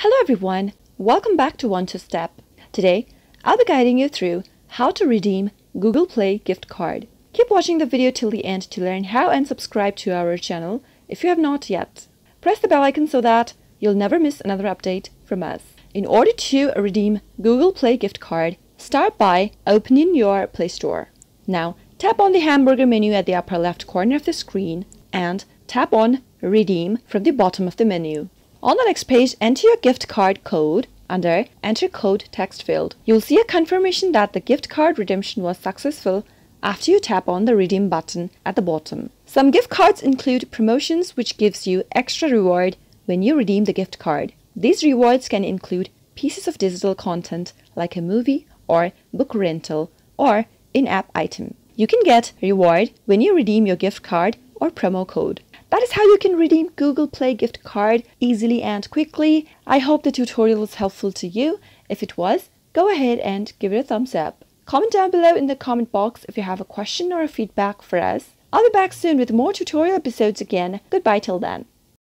Hello everyone, welcome back to One to Step. Today, I'll be guiding you through how to redeem Google Play gift card. Keep watching the video till the end to learn how and subscribe to our channel if you have not yet. Press the bell icon so that you'll never miss another update from us. In order to redeem Google Play gift card, start by opening your Play Store. Now, tap on the hamburger menu at the upper left corner of the screen and tap on Redeem from the bottom of the menu. On the next page, enter your gift card code under Enter Code text field. You'll see a confirmation that the gift card redemption was successful after you tap on the Redeem button at the bottom. Some gift cards include promotions which gives you extra reward when you redeem the gift card. These rewards can include pieces of digital content like a movie or book rental or in-app item. You can get reward when you redeem your gift card or promo code. That is how you can redeem Google Play gift card easily and quickly. I hope the tutorial was helpful to you. If it was, go ahead and give it a thumbs up. Comment down below in the comment box if you have a question or a feedback for us. I'll be back soon with more tutorial episodes again. Goodbye till then.